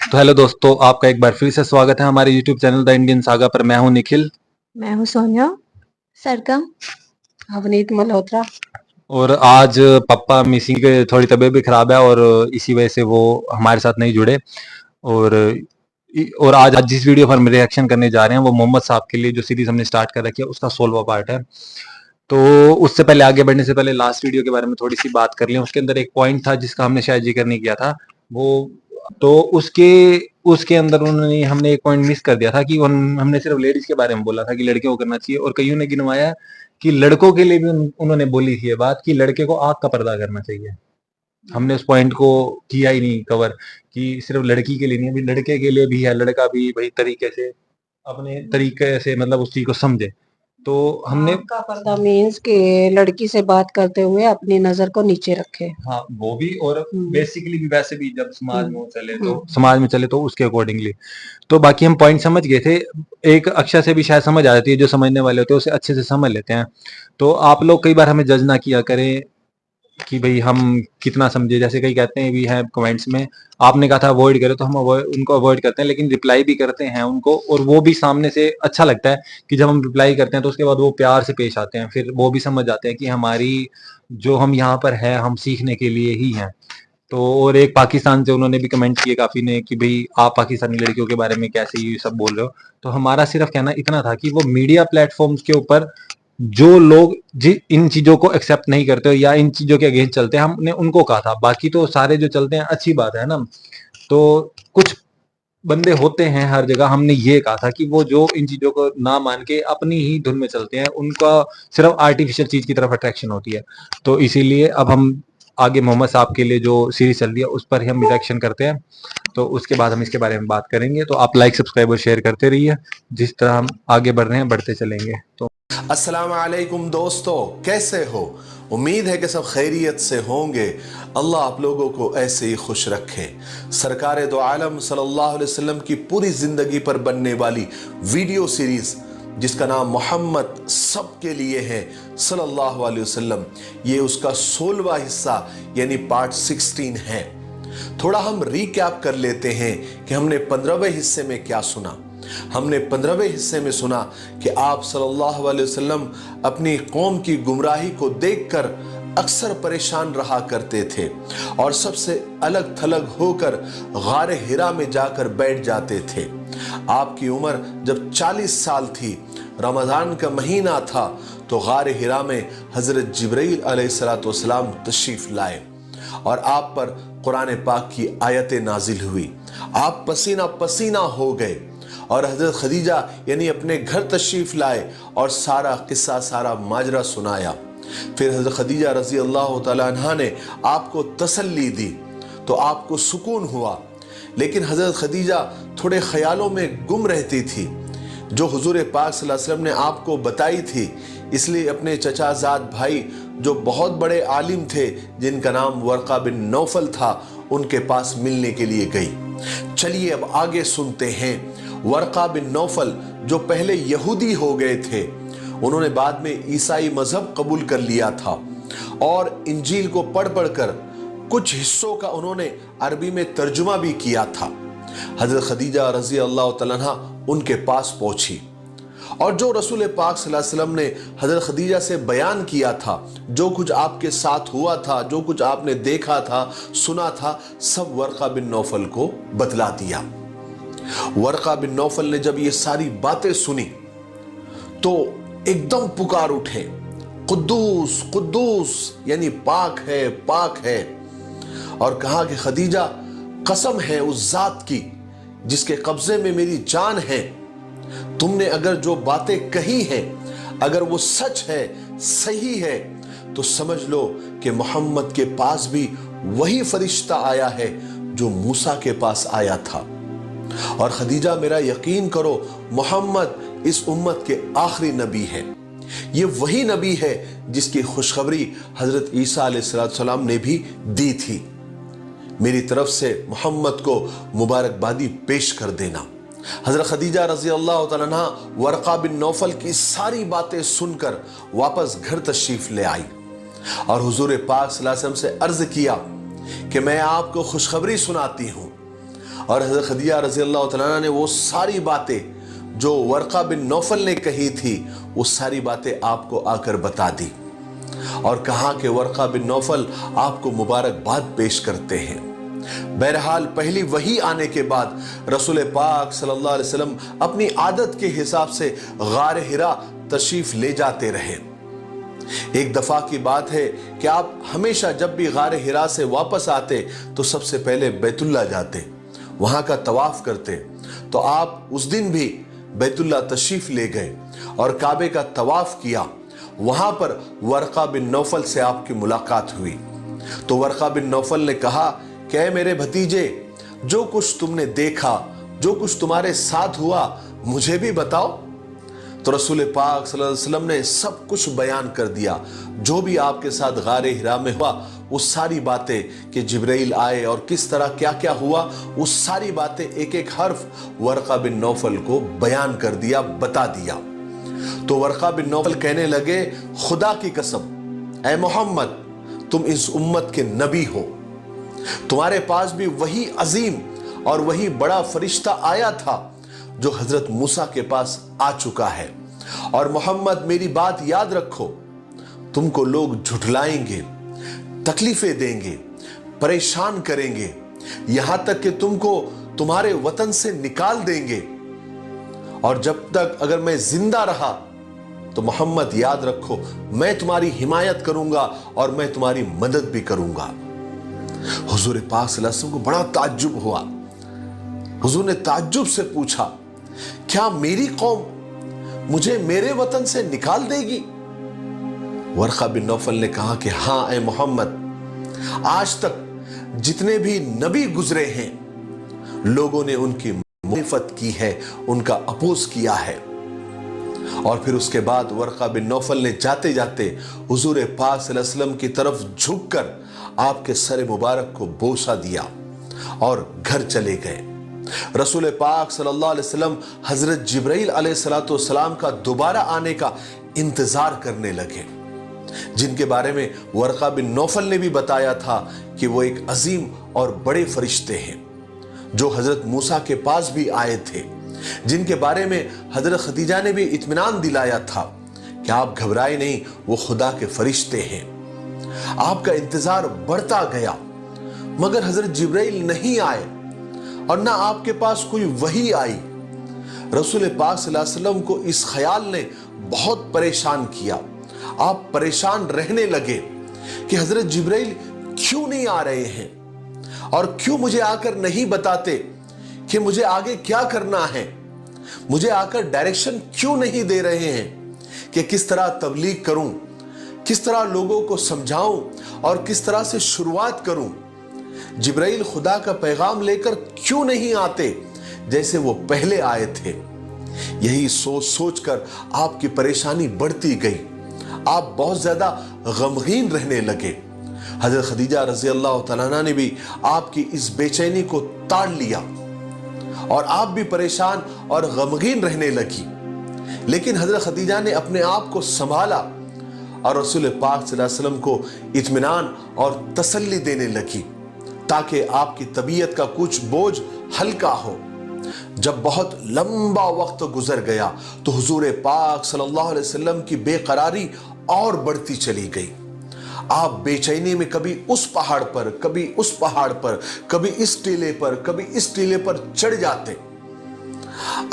तो हेलो दोस्तों, आपका एक बार फिर से स्वागत है हमारे YouTube channel the Indian saga पर। मैं हूं निखिल मैं हूँ सोनिया सरगम। अवनीत मल्होत्रा। और आज पापा मिसिंग के थोड़ी तबीयत भी खराब है और इसी वजह से वो हमारे साथ नहीं जुड़े। और आज जिस वीडियो पर हम रिएक्शन करने जा रहे हैं वो मोहम्मद साहब के लिए जो सीरीज हमने स्टार्ट कर रखी है उसका 16वां पार्ट है। तो उससे पहले आगे बढ़ने से पहले लास्ट वीडियो के बारे में थोड़ी सी बात कर लें। उसके अंदर एक पॉइंट था जिसका हमने शायद जिक्र नहीं किया था। वो तो उसके अंदर हमने एक पॉइंट मिस कर दिया था कि हमने सिर्फ लेडीज के बारे में बोला था कि लड़कियों को करना चाहिए, और कईयों ने गिनवाया कि लड़कों के लिए भी उन्होंने बोली थी ये बात कि लड़के को आंख का पर्दा करना चाहिए। हमने उस पॉइंट को किया ही नहीं कवर कि सिर्फ लड़की के लिए नहीं, अभी लड़के के लिए भी है। लड़का भी भाई तरीके से अपने तरीके से मतलब उस चीज को समझे। तो हमने का पर्दा मीन्स कि लड़की से बात करते हुए अपनी नजर को नीचे रखे। हाँ वो भी, और बेसिकली भी वैसे भी जब समाज में चले तो उसके अकॉर्डिंगली। तो बाकी हम पॉइंट समझ गए थे। एक अक्षर से भी शायद समझ आ जाती है, जो समझने वाले होते हैं उसे अच्छे से समझ लेते हैं। तो आप लोग कई बार हमें जज ना किया करें कि भाई हम कितना समझे। जैसे कई कहते हैं भी है कमेंट्स में, आपने कहा था अवॉइड करो, तो हम उनको अवॉइड करते हैं, लेकिन रिप्लाई भी करते हैं उनको। और वो भी सामने से अच्छा लगता है कि जब हम रिप्लाई करते हैं तो उसके बाद वो प्यार से पेश आते हैं। फिर वो भी समझ जाते हैं कि हमारी जो हम यहाँ पर है हम सीखने के लिए ही हैं। तो और एक पाकिस्तान से उन्होंने भी कमेंट किए काफी ने कि भाई आप पाकिस्तानी लड़कियों के बारे में कैसे ये सब बोल रहे हो। तो हमारा सिर्फ कहना इतना था कि वो मीडिया प्लेटफॉर्म्स के ऊपर जो लोग इन चीजों को एक्सेप्ट नहीं करते हो या इन चीजों के अगेंस्ट चलते हैं, हमने उनको कहा था। बाकी तो सारे जो चलते हैं अच्छी बात है ना। तो कुछ बंदे होते हैं हर जगह, हमने ये कहा था कि वो जो इन चीजों को ना मान के अपनी ही धुन में चलते हैं, उनका सिर्फ आर्टिफिशियल चीज की तरफ अट्रैक्शन होती है। तो इसीलिए अब हम आगे मोहम्मद साहब के लिए जो सीरीज चल रही है उस पर ही हम रिएक्शन करते हैं। तो उसके बाद हम इसके बारे में बात करेंगे। तो आप लाइक सब्सक्राइब और शेयर करते रहिए, जिस तरह हम आगे बढ़ रहे हैं बढ़ते चलेंगे। तो अस्सलाम वालेकुम दोस्तों, कैसे हो? उम्मीद है कि सब खैरियत से होंगे। अल्लाह आप लोगों को ऐसे ही खुश रखे। सरकार दो आलम सल्लल्लाहु अलैहि वसल्लम की पूरी जिंदगी पर बनने वाली वीडियो सीरीज जिसका नाम मोहम्मद सबके लिए है सल्लल्लाहु अलैहि वसल्लम, ये उसका 16वां हिस्सा यानी पार्ट 16 है। थोड़ा हम रिकैप कर लेते हैं कि हमने 15वें हिस्से में क्या सुना। हमने 15वें हिस्से में सुना कि आप सल्लल्लाहु अलैहि वसल्लम अपनी कौम की गुमराही को देखकर अक्सर परेशान रहा करते थे और सबसे अलग थलग होकर गारे हिरा में जाकर बैठ जाते थे। आपकी उम्र जब 40 साल थी, रमजान का महीना था, तो गारे हिरा में हजरत जिब्रील अलैहिस्सलाम तशरीफ लाए और आप पर कुरान पाक की आयतें नाजिल हुई। आप पसीना पसीना हो गए और हजरत खदीजा यानी अपने घर तशरीफ लाए और सारा किस्सा सारा माजरा सुनाया। फिर हजरत खदीजा रजी अल्लाह तआला अन्हा ने आपको तसल्ली दी तो आपको सुकून हुआ। लेकिन हजरत खदीजा थोड़े ख्यालों में गुम रहती थी जो हुजूर पाक सल्लल्लाहु अलैहि वसल्लम ने आपको बताई थी। इसलिए अपने चचाजाद भाई जो बहुत बड़े आलिम थे जिनका नाम वर्का बिन नौफल था, उनके पास मिलने के लिए गई। चलिए अब आगे सुनते हैं। वर्का बिन नौफल जो पहले यहूदी हो गए थे, उन्होंने बाद में ईसाई मजहब कबूल कर लिया था और इंजील को पढ़ पढ़कर कुछ हिस्सों का उन्होंने अरबी में तर्जुमा भी किया था। हजरत खदीजा रजी अल्लाह तआला अन्हा उनके पास पहुंची और जो रसूल पाक सल्लल्लाहु अलैहि वसल्लम ने हजरत खदीजा से बयान किया था, जो कुछ आपके साथ हुआ था, जो कुछ आपने देखा था, सुना था, सब वर्का बिन नौफल को बतला दिया। वर्का बिन नौफल ने जब ये सारी बातें सुनी तो एकदम पुकार उठे, कुद्दूस कुद्दूस यानी पाक है पाक है। और कहा कि खदीजा कसम है उस जात की जिसके कब्जे में मेरी जान है, तुमने अगर जो बातें कही हैं अगर वो सच है, सही है, तो समझ लो कि मोहम्मद के पास भी वही फरिश्ता आया है जो मूसा के पास आया था। और खदीजा मेरा यकीन करो, मोहम्मद इस उम्मत के आखिरी नबी है। ये वही नबी है जिसकी खुशखबरी हजरत ईसा अलैहिस्सलाम ने भी दी थी। मेरी तरफ से मोहम्मद को मुबारकबादी पेश कर देना। हजरत खदीजा रजी अल्लाह तआला अन्हा वर्का बिन नौफल की सारी बातें सुनकर वापस घर तशरीफ ले आई और हुजूर पाक सल्लल्लाहु अलैहि वसल्लम से अर्ज किया कि मैं आपको खुशखबरी सुनाती हूँ। اور حضرت خدیجہ رضی اللہ تعالیٰ عنہ نے وہ ساری باتیں جو ورقہ بن نوفل نے کہی تھی وہ ساری باتیں آپ کو آ کر بتا دی اور کہا کہ ورقہ بن نوفل آپ کو مبارکباد پیش کرتے ہیں۔ بہرحال پہلی وحی آنے کے بعد رسول پاک صلی اللہ علیہ وسلم اپنی عادت کے حساب سے غار حرا تشریف لے جاتے رہے۔ ایک دفعہ کی بات ہے کہ آپ ہمیشہ جب بھی غار حرا سے واپس آتے تو سب سے پہلے بیت اللہ جاتے، وہاں کا طواف کرتے۔ تو آپ اس دن بھی بیت اللہ تشریف لے گئے اور کعبے کا طواف کیا۔ وہاں پر ورقہ بن نوفل سے آپ کی ملاقات ہوئی تو ورقہ بن نوفل نے کہا کہ اے میرے بھتیجے، جو کچھ تم نے دیکھا، جو کچھ تمہارے ساتھ ہوا، مجھے بھی بتاؤ۔ تو رسول پاک صلی اللہ علیہ وسلم نے سب کچھ بیان کر دیا، جو بھی آپ کے ساتھ غار حرا میں ہوا، وہ ساری باتیں کہ جبرائیل آئے اور کس طرح کیا کیا ہوا، وہ ساری باتیں ایک ایک حرف ورقہ بن نوفل کو بیان کر دیا، بتا دیا۔ تو ورقہ بن نوفل کہنے لگے، خدا کی قسم اے محمد، تم اس امت کے نبی ہو، تمہارے پاس بھی وہی عظیم اور وہی بڑا فرشتہ آیا تھا جو حضرت موسیٰ کے پاس آ چکا ہے، اور محمد میری بات یاد رکھو، تم کو لوگ جھٹلائیں گے، تکلیفیں دیں گے، پریشان کریں گے، یہاں تک کہ تم کو تمہارے وطن سے نکال دیں گے، اور جب تک اگر میں زندہ رہا تو محمد یاد رکھو میں تمہاری حمایت کروں گا اور میں تمہاری مدد بھی کروں گا۔ حضور پاک صلی اللہ علیہ وسلم کو بڑا تعجب ہوا۔ حضور نے تعجب سے پوچھا، کیا میری قوم مجھے میرے وطن سے نکال دے گی؟ ورقہ بن نوفل نے کہا کہ ہاں اے محمد، آج تک جتنے بھی نبی گزرے ہیں لوگوں نے ان کی مخالفت کی ہے، ان کا اپوز کیا ہے۔ اور پھر اس کے بعد ورقہ بن نوفل نے جاتے جاتے حضور پاک صلی اللہ علیہ وسلم کی طرف جھک کر آپ کے سر مبارک کو بوسہ دیا اور گھر چلے گئے۔ رسول پاک صلی اللہ علیہ وسلم حضرت جبرائیل علیہ السلام کا دوبارہ آنے کا انتظار کرنے لگے، جن کے بارے میں ورقہ بن نوفل نے بھی بتایا تھا کہ وہ ایک عظیم اور بڑے فرشتے ہیں جو حضرت موسیٰ کے پاس بھی آئے تھے، جن کے بارے میں حضرت خدیجہ نے بھی اطمینان دلایا تھا کہ آپ گھبرائے نہیں، وہ خدا کے فرشتے ہیں۔ آپ کا انتظار بڑھتا گیا مگر حضرت جبرائیل نہیں آئے اور نہ آپ کے پاس کوئی وحی آئی۔ رسول پاک صلی اللہ علیہ وسلم کو اس خیال نے بہت پریشان کیا، آپ پریشان رہنے لگے کہ حضرت جبرائیل کیوں نہیں آ رہے ہیں اور کیوں مجھے آ کر نہیں بتاتے کہ مجھے آگے کیا کرنا ہے، مجھے آ کر ڈائریکشن کیوں نہیں دے رہے ہیں کہ کس طرح تبلیغ کروں، کس طرح لوگوں کو سمجھاؤں اور کس طرح سے شروعات کروں۔ جبرائیل خدا کا پیغام لے کر کیوں نہیں آتے جیسے وہ پہلے آئے تھے؟ یہی سوچ سوچ کر آپ کی پریشانی بڑھتی گئی، آپ بہت زیادہ غمگین رہنے لگے۔ حضرت خدیجہ رضی اللہ تعالیٰ عنہ نے بھی آپ کی اس بے چینی کو تاڑ لیا اور آپ بھی پریشان اور غمگین رہنے لگی، لیکن حضرت خدیجہ نے اپنے آپ کو سنبھالا اور رسول پاک صلی اللہ علیہ وسلم کو اطمینان اور تسلی دینے لگی تاکہ آپ کی طبیعت کا کچھ بوجھ ہلکا ہو۔ جب بہت لمبا وقت گزر گیا تو حضور پاک صلی اللہ علیہ وسلم کی بے قراری اور بڑھتی چلی گئی۔ آپ بے چینی میں کبھی اس پہاڑ پر، کبھی اس پہاڑ پر، کبھی اس ٹیلے پر، کبھی اس ٹیلے پر چڑھ جاتے۔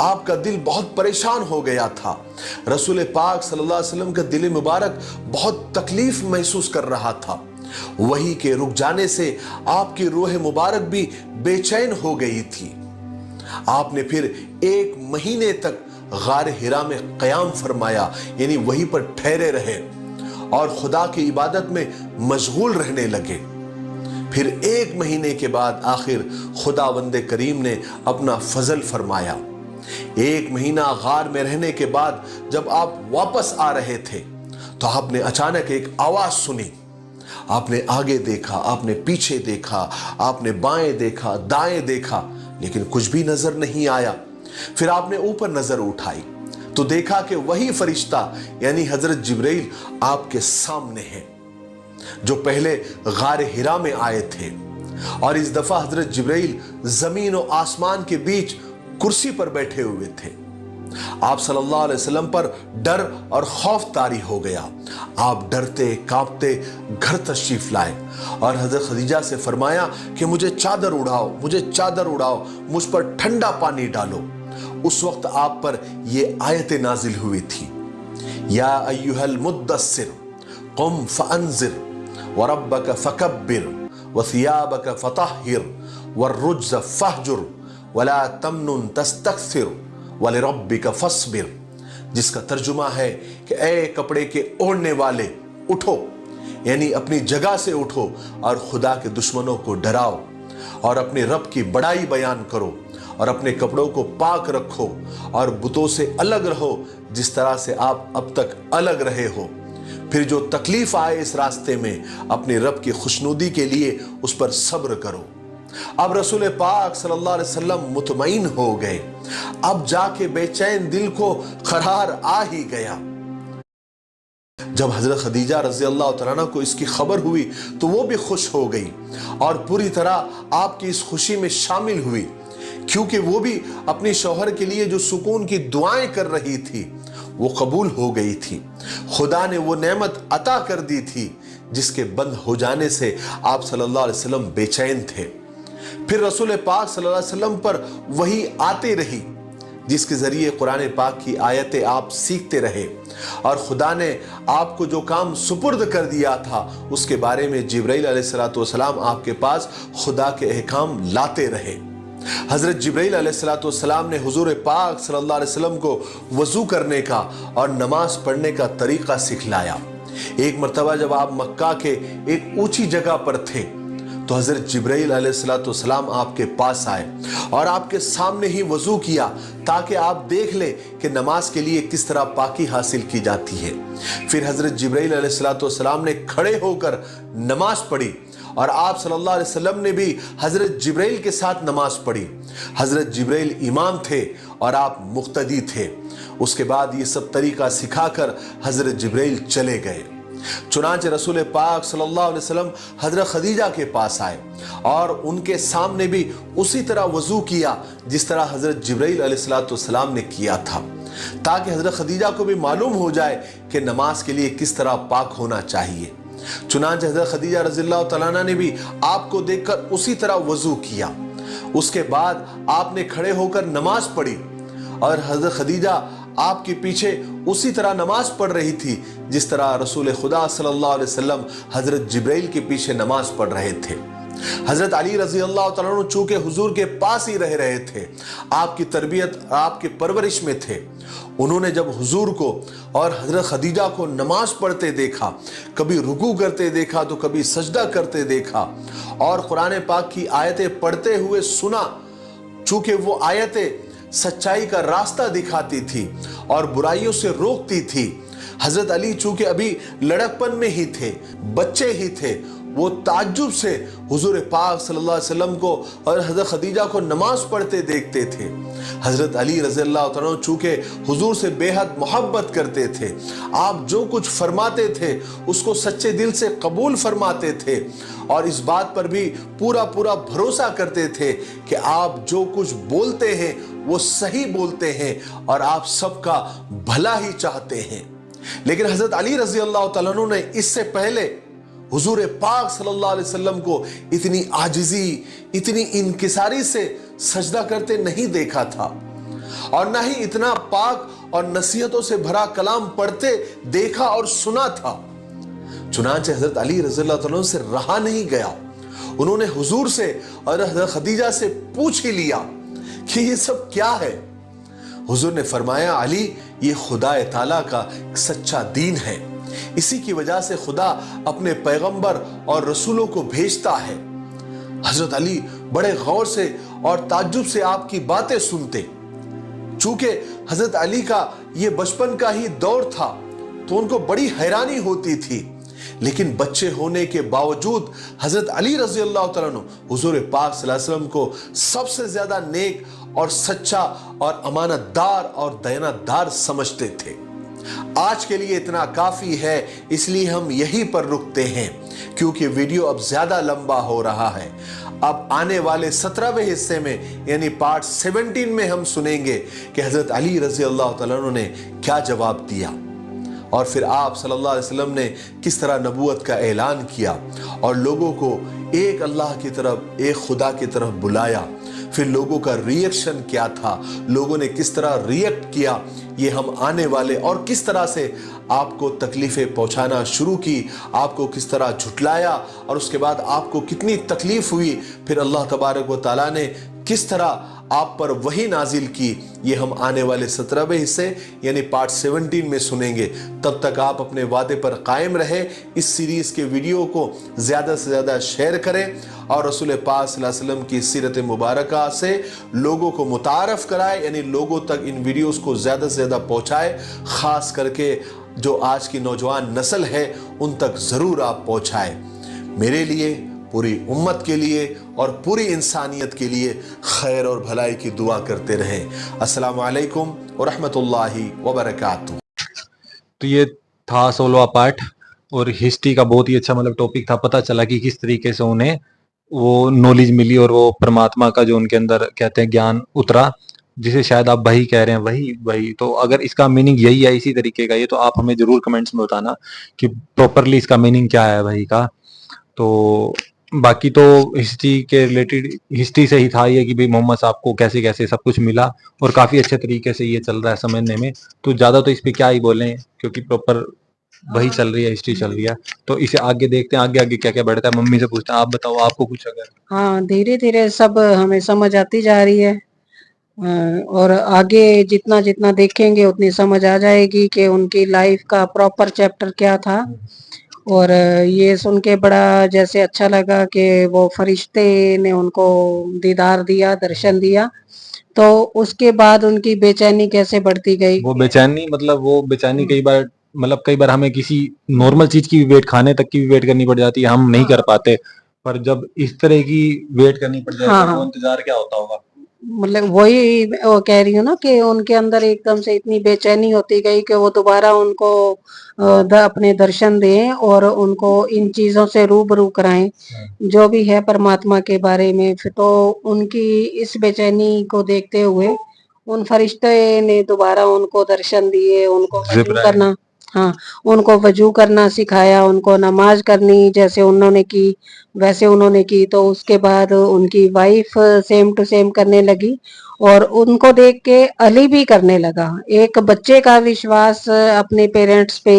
آپ کا دل بہت پریشان ہو گیا تھا۔ رسول پاک صلی اللہ علیہ وسلم کا دل مبارک بہت تکلیف محسوس کر رہا تھا۔ وحی کے رک جانے سے آپ کی روح مبارک بھی بے چین ہو گئی تھی۔ آپ نے پھر 1 مہینے تک غار حرا میں قیام فرمایا، یعنی وہیں پر ٹھہرے رہے اور خدا کی عبادت میں مشغول رہنے لگے۔ پھر 1 مہینے کے بعد آخر خداوند کریم نے اپنا فضل فرمایا۔ 1 مہینہ غار میں رہنے کے بعد جب آپ واپس آ رہے تھے تو آپ نے اچانک ایک آواز سنی۔ آپ نے آگے دیکھا، آپ نے پیچھے دیکھا، آپ نے بائیں دیکھا، دائیں دیکھا، لیکن کچھ بھی نظر نہیں آیا۔ پھر آپ نے اوپر نظر اٹھائی تو دیکھا کہ وہی فرشتہ یعنی حضرت جبرائیل آپ کے سامنے ہے جو پہلے غار حرا میں آئے تھے۔ اور اس دفعہ حضرت جبرائیل زمین و آسمان کے بیچ کرسی پر بیٹھے ہوئے تھے۔ آپ صلی اللہ علیہ وسلم پر ڈر اور خوف طاری ہو گیا۔ آپ ڈرتے کانپتے گھر تشریف لائے اور حضرت خدیجہ سے فرمایا کہ مجھے چادر اڑاؤ، مجھے چادر اڑاؤ، مجھ پر ٹھنڈا پانی ڈالو۔ اس وقت آپ پر یہ آیت نازل ہوئی تھی، یا ایھا المدثر قم فانذر وربک فکبر وثیابک فطہر والرجز فہجر ولا تمنن تستکثر وَلِرَبِّكَ فَاصْبِرْ، جس کا ترجمہ ہے کہ اے کپڑے کے اوڑھنے والے اٹھو، یعنی اپنی جگہ سے اٹھو اور خدا کے دشمنوں کو ڈراؤ اور اپنے رب کی بڑائی بیان کرو اور اپنے کپڑوں کو پاک رکھو اور بتوں سے الگ رہو جس طرح سے آپ اب تک الگ رہے ہو۔ پھر جو تکلیف آئے اس راستے میں اپنے رب کی خوشنودی کے لیے اس پر صبر کرو۔ اب رسول پاک صلی اللہ علیہ وسلم مطمئن ہو گئے، اب جا کے بے چین دل کو قرار آ ہی گیا۔ جب حضرت خدیجہ رضی اللہ تعالیٰ عنہ کو اس کی خبر ہوئی تو وہ بھی خوش ہو گئی اور پوری طرح آپ کی اس خوشی میں شامل ہوئی، کیونکہ وہ بھی اپنے شوہر کے لیے جو سکون کی دعائیں کر رہی تھی وہ قبول ہو گئی تھی۔ خدا نے وہ نعمت عطا کر دی تھی جس کے بند ہو جانے سے آپ صلی اللہ علیہ وسلم بے چین تھے۔ پھر رسول پاک صلی اللہ علیہ وسلم پر وحی آتے رہی جس کے ذریعے قرآن پاک کی آیتیں آپ سیکھتے رہے، اور خدا نے آپ کو جو کام سپرد کر دیا تھا اس کے بارے میں جبرائیل علیہ السلام آپ کے پاس خدا کے احکام لاتے رہے۔ حضرت جبرائیل علیہ السلام نے حضور پاک صلی اللہ علیہ وسلم کو وضو کرنے کا اور نماز پڑھنے کا طریقہ سکھلایا۔ ایک مرتبہ جب آپ مکہ کے ایک اونچی جگہ پر تھے تو حضرت جبرائیل علیہ السلام آپ کے پاس آئے اور آپ کے سامنے ہی وضو کیا تاکہ آپ دیکھ لیں کہ نماز کے لیے کس طرح پاکی حاصل کی جاتی ہے۔ پھر حضرت جبرائیل علیہ السلام نے کھڑے ہو کر نماز پڑھی اور آپ صلی اللہ علیہ وسلم نے بھی حضرت جبرائیل کے ساتھ نماز پڑھی۔ حضرت جبرائیل امام تھے اور آپ مقتدی تھے۔ اس کے بعد یہ سب طریقہ سکھا کر حضرت جبرائیل چلے گئے۔ چنانچہ رسول پاک صلی اللہ علیہ وسلم حضرت خدیجہ کے پاس آئے اور ان کے سامنے بھی اسی طرح وضو کیا جس طرح حضرت جبرائیل علیہ السلام نے کیا تھا، تاکہ حضرت خدیجہ کو بھی معلوم ہو جائے کہ نماز کے لیے کس طرح پاک ہونا چاہیے۔ چنانچہ حضرت خدیجہ رضی اللہ تعالیٰ عنہ نے بھی آپ کو دیکھ کر اسی طرح وضو کیا۔ اس کے بعد آپ نے کھڑے ہو کر نماز پڑھی اور حضرت خدیجہ آپ کے پیچھے اسی طرح نماز پڑھ رہی تھی جس طرح رسول خدا صلی اللہ علیہ وسلم حضرت جبرائیل کے پیچھے نماز پڑھ رہے تھے۔ حضرت علی رضی اللہ تعالیٰ عنہ چونکہ حضور کے پاس ہی رہ رہے تھے، آپ کی تربیت آپ کے پرورش میں تھے، انہوں نے جب حضور کو اور حضرت خدیجہ کو نماز پڑھتے دیکھا، کبھی رکوع کرتے دیکھا تو کبھی سجدہ کرتے دیکھا اور قرآن پاک کی آیتیں پڑھتے ہوئے سنا، چونکہ وہ آیتیں سچائی کا راستہ دکھاتی تھی اور برائیوں سے روکتی تھی۔ حضرت علی چونکہ ابھی لڑکپن میں ہی تھے، بچے ہی تھے، وہ تعجب سے حضور پاک صلی اللہ علیہ وسلم کو اور حضرت خدیجہ کو نماز پڑھتے دیکھتے تھے۔ حضرت علی رضی اللہ تعالیٰ عنہ چونکہ حضور سے بے حد محبت کرتے تھے، آپ جو کچھ فرماتے تھے اس کو سچے دل سے قبول فرماتے تھے اور اس بات پر بھی پورا بھروسہ کرتے تھے کہ آپ جو کچھ بولتے ہیں وہ صحیح بولتے ہیں اور آپ سب کا بھلا ہی چاہتے ہیں۔ لیکن حضرت علی رضی اللہ تعالیٰ عنہ نے اس سے پہلے حضور پاک صلی اللہ علیہ وسلم کو اتنی عاجزی، اتنی انکساری سے سجدہ کرتے نہیں دیکھا تھا اور نہ ہی اتنا پاک اور نصیحتوں سے بھرا کلام پڑھتے دیکھا اور سنا تھا۔ چنانچہ حضرت علی رضی اللہ تعالیٰ عنہ سے رہا نہیں گیا، انہوں نے حضور سے اور حضرت خدیجہ سے پوچھ ہی لیا کہ یہ سب کیا ہے۔ حضور نے فرمایا، علی یہ خدا تعالیٰ کا سچا دین ہے، اسی کی وجہ سے خدا اپنے پیغمبر اور رسولوں کو بھیجتا ہے۔ حضرت علی بڑے غور سے اور تعجب سے آپ کی باتیں سنتے۔ چونکہ حضرت علی کا یہ بچپن کا ہی دور تھا تو ان کو بڑی حیرانی ہوتی تھی، لیکن بچے ہونے کے باوجود حضرت علی رضی اللہ تعالیٰ عنہ حضور پاک صلی اللہ علیہ وسلم کو سب سے زیادہ نیک اور سچا اور امانت دار اور دیانت دار سمجھتے تھے۔ آج کے لیے اتنا کافی ہے، اس لیے ہم یہیں پر رکتے ہیں کیونکہ ویڈیو اب زیادہ لمبا ہو رہا ہے۔ अब आने वाले 17वें हिस्से में यानी पार्ट 17 में हम सुनेंगे कि हजरत अली रजी अल्लाह तआला अन्हु ने क्या जवाब दिया और फिर आप सल्लल्लाहु अलैहि वसल्लम ने किस तरह नबूवत का ऐलान किया और लोगों को एक अल्लाह की तरफ, एक खुदा की तरफ बुलाया। फिर लोगों का रिएक्शन क्या था, लोगों ने किस तरह रिएक्ट किया, ये हम आने वाले, और किस तरह से आपको तकलीफें पहुंचाना शुरू की, आपको किस तरह झुटलाया और उसके बाद आपको कितनी तकलीफ हुई, फिर अल्लाह तबारक व तआला ने किस तरह आप पर वही नाजिल की, ये हम आने वाले 17वें हिस्से यानी पार्ट 17 में सुनेंगे। तब तक आप अपने वादे पर कायम रहे, इस सीरीज के वीडियो को ज़्यादा से ज़्यादा शेयर करें और रसूल पाक सल्लल्लाहु अलैहि वसल्लम की सीरत मुबारका से लोगों को मुतारफ़ कराए, यानी लोगों तक इन वीडियोस को ज़्यादा से ज़्यादा पहुँचाए। ख़ास करके जो आज की नौजवान नस्ल है उन तक ज़रूर आप पहुँचाए। मेरे लिए, पूरी उम्मत के लिए और पूरी इंसानियत के लिए खैर और भलाई की दुआ करते रहें। अस्सलामु अलैकुम व रहमतुल्लाहि व बरकातुहू। तो ये था 16वां पार्ट और हिस्ट्री का बहुत ही अच्छा मतलब टॉपिक था। पता चला कि किस तरीके से उन्हें वो नॉलेज मिली और वो परमात्मा का जो उनके अंदर कहते हैं ज्ञान उतरा, जिसे शायद आप वही कह रहे हैं, वही। तो अगर इसका मीनिंग यही है इसी तरीके का ये, तो आप हमें जरूर कमेंट्स में बताना कि प्रॉपरली इसका मीनिंग क्या है वही का। तो बाकी तो हिस्ट्री के रिलेटेड हिस्ट्री से ही था ये कि भाई मोहम्मद साहब को कैसे कैसे सब कुछ मिला और काफी अच्छे तरीके से ये चल रहा है समझने में। तो ज्यादा तो इस पे क्या ही बोलें क्योंकि प्रॉपर वही चल रही है, हिस्ट्री चल रही है। तो इसे आगे देखते हैं, आगे आगे क्या क्या बढ़ता है। मम्मी से पूछते हैं, आप बताओ आपको कुछ अगर। हाँ, धीरे धीरे सब हमें समझ आती जा रही है और आगे जितना जितना देखेंगे उतनी समझ आ जाएगी कि उनकी लाइफ का प्रॉपर चैप्टर क्या था। और ये सुन के बड़ा जैसे अच्छा लगा कि वो फरिश्ते ने उनको दीदार दिया, दर्शन दिया, तो उसके बाद उनकी बेचैनी कैसे बढ़ती गई। वो बेचैनी कई बार हमें किसी नॉर्मल चीज की भी वेट, खाने तक की भी वेट करनी पड़ जाती है, हम नहीं कर पाते। पर जब इस तरह की वेट करनी पड़ जाए हाँ, तो वो हाँ। इंतजार क्या होता होगा। मतलब वही वो कह रही हूँ ना कि उनके अंदर एकदम से इतनी बेचैनी होती गई कि वो दोबारा उनको अपने दर्शन दें और उनको इन चीजों से रूबरू कराएं जो भी है परमात्मा के बारे में। फिर तो उनकी इस बेचैनी को देखते हुए उन फरिश्ते ने दोबारा उनको दर्शन दिए, उनको वजू जिब्राइल। करना, हाँ, उनको वजू करना सिखाया, उनको नमाज करनी जैसे उन्होंने की वैसे उन्होंने की। तो उसके बाद उनकी वाइफ सेम टू सेम करने लगी और उनको देख के अली भी करने लगा। एक बच्चे का विश्वास अपने पेरेंट्स पे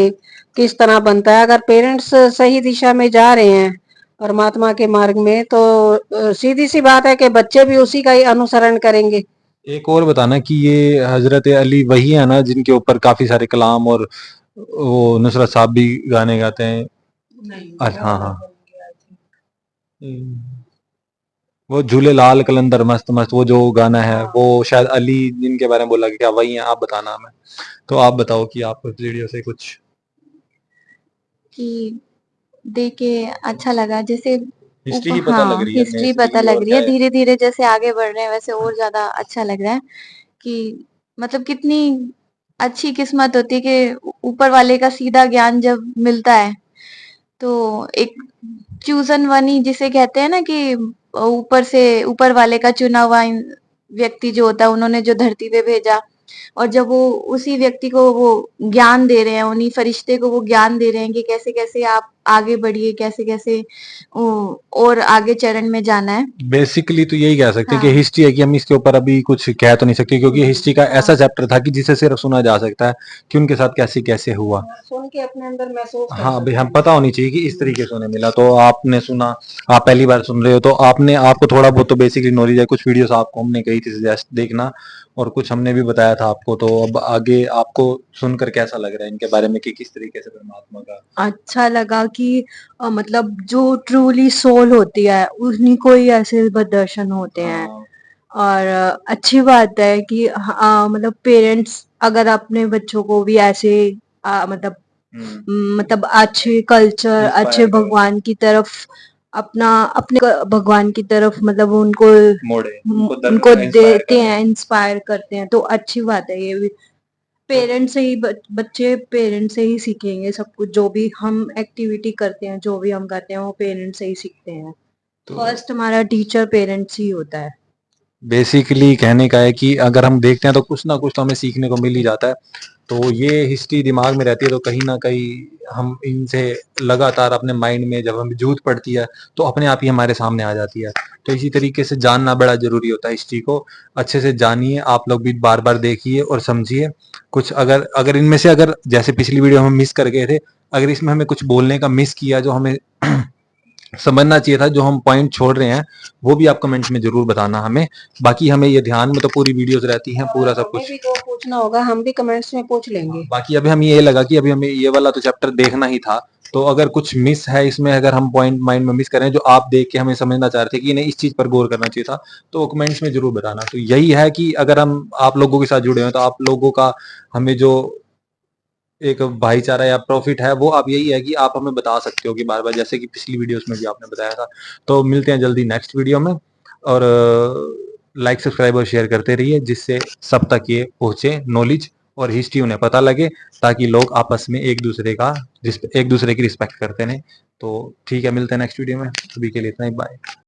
किस तरह बनता है, अगर पेरेंट्स सही दिशा में जा रहे हैं परमात्मा के मार्ग में, तो सीधी सी बात है कि बच्चे भी उसी का ही अनुसरण करेंगे। एक और बताना कि ये हजरत अली वही है ना जिनके ऊपर काफी सारे कलाम और वो नुसरत साहब भी गाने गाते हैं। अच्छा, हाँ हाँ, वो झूले लाल कलंदर मस्त मस्त वो जो गाना है वो शायद अली जिनके बारे में बोला कि क्या वही है। आप बताना हमें। तो आप बताओ कि आप इस वीडियो से कुछ कि देख के अच्छा लगा, जैसे हिस्ट्री ही पता लग रही है, हिस्ट्री पता और लग रही क्या है। है। धीरे धीरे जैसे आगे बढ़ रहे हैं वैसे और ज्यादा अच्छा लग रहा है कि मतलब कितनी अच्छी किस्मत होती है कि ऊपर वाले का सीधा ज्ञान जब मिलता है तो एक चूजन वन ही जिसे कहते हैं ना कि ऊपर से ऊपर वाले का चुना हुआ व्यक्ति जो होता है उन्होंने जो धरती पे भेजा और जब वो उसी व्यक्ति को वो ज्ञान दे रहे हैं, उन्हीं फरिश्ते को वो ज्ञान दे रहे हैं कि कैसे कैसे आप आगे बढ़िए, कैसे कैसे और आगे चरण में जाना है। बेसिकली तो यही कह सकते हैं कि हाँ, हिस्ट्री है कि हम इसके ऊपर अभी कुछ कह तो नहीं सकते क्योंकि हिस्ट्री का ऐसा चैप्टर था कि जिसे सिर्फ सुना जा सकता है कि उनके साथ कैसे कैसे हुआ। सुन के अपने अंदर महसूस कर हाँ भाई, सकते हम हैं। पता होनी चाहिए कि इस तरीके से उन्हें मिला। तो आपने सुना, आप पहली बार सुन रहे हो तो आपको थोड़ा बहुत तो बेसिकली नॉलेज है। कुछ वीडियोस आपको हमने कही थी सजेस्ट देखना और कुछ हमने भी बताया था आपको। तो अब आगे आपको सुनकर कैसा लग रहा है इनके बारे में कि किस तरीके से परमात्मा का अच्छा लगा कि मतलब जो ट्रूली सोल होती है उन्हीं को ही ऐसे दर्शन होते हैं। और अच्छी बात है कि मतलब पेरेंट्स अगर अपने बच्चों को भी ऐसे मतलब मतलब अच्छे कल्चर, इंस्पायर अच्छे करें, भगवान की तरफ अपने भगवान की तरफ मतलब उनको मोड़े, उनको देते हैं, इंस्पायर करते हैं, तो अच्छी बात है ये भी। पेरेंट्स से ही बच्चे पेरेंट्स से ही सीखेंगे सब कुछ। जो भी हम एक्टिविटी करते हैं, जो भी हम करते हैं वो पेरेंट्स से ही सीखते हैं। तो फर्स्ट हमारा टीचर पेरेंट्स ही होता है। बेसिकली कहने का है कि अगर हम देखते हैं तो कुछ ना कुछ तो हमें सीखने को मिल ही जाता है। तो ये हिस्ट्री दिमाग में रहती है तो कहीं ना कहीं हम इनसे लगातार अपने माइंड में जब हमें जरूरत पड़ती है तो अपने आप ही हमारे सामने आ जाती है। तो इसी तरीके से जानना बड़ा जरूरी होता है हिस्ट्री को। अच्छे से जानिए, आप लोग भी बार बार देखिए और समझिए। कुछ अगर अगर इनमें से अगर जैसे पिछली वीडियो हम मिस कर गए थे, अगर इसमें हमें कुछ बोलने का मिस किया जो हमें समझना चाहिए था, जो हम पॉइंट छोड़ रहे हैं, वो भी आप कमेंट्स में जरूर बताना हमें। बाकी हमें ये ध्यान में तो पूरी वीडियोस रहती हैं, पूरा सब हमें कुछ। भी जो पूछना होगा हम भी कमेंट्स में पूछ लेंगे। बाकी अभी हमें ये लगा कि अभी हमें ये वाला तो चैप्टर देखना ही था, तो अगर कुछ मिस है इसमें, अगर हम पॉइंट माइंड में मिस करें जो आप देख के हमें समझना चाह रहे थे कि नहीं इस चीज पर गौर करना चाहिए था, तो वो कमेंट्स में जरूर बताना। तो यही है कि अगर हम आप लोगों के साथ जुड़े हैं तो आप लोगों का हमें जो एक भाईचारा या प्रॉफिट है वो आप यही है कि आप हमें बता सकते हो कि बार बार, जैसे कि पिछली वीडियोस में भी आपने बताया था। तो मिलते हैं जल्दी नेक्स्ट वीडियो में, और लाइक सब्सक्राइब और शेयर करते रहिए जिससे सब तक ये पहुंचे नॉलेज और हिस्ट्री उन्हें पता लगे, ताकि लोग आपस में एक दूसरे की रिस्पेक्ट करते रहें। तो ठीक है, मिलते हैं नेक्स्ट वीडियो में, अभी के लिए इतना ही, बाय।